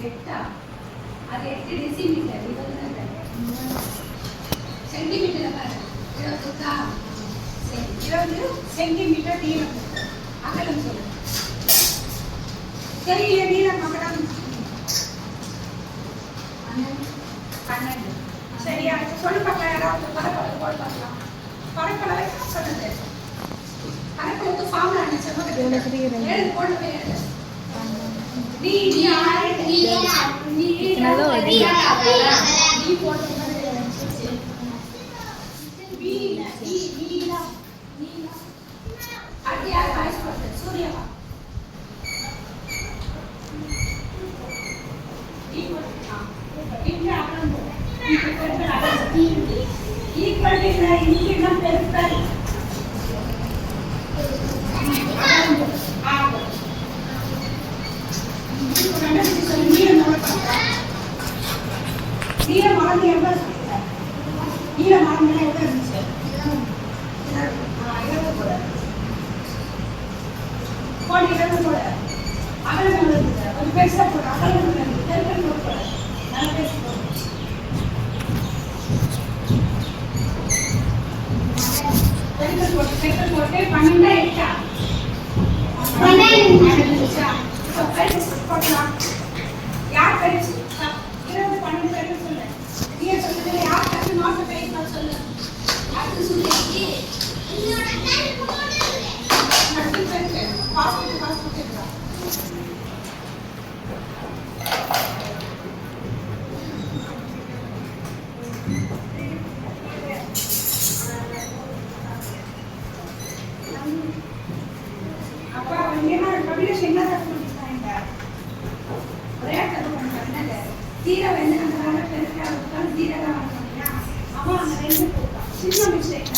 8 அது 8 decimetre. Centimetre பாரு 20 சரி 20 சென்டிமீட்டர் நீளம். அகலம் சொல்லு. தெரியல நீளம் அகலம் 12. சரியா? சொல்லு பார்க்கலாம். யாராவது பரப்பளவு போட்டு பார்க்கலாம். பரப்பளவை சொல்லுது. பரப்பளவுக்கு ஃபார்முலா என்ன சொல்லுங்க? எழுது போட்டு போய் எழுது. நீ சின்ன மிஸ்டேக்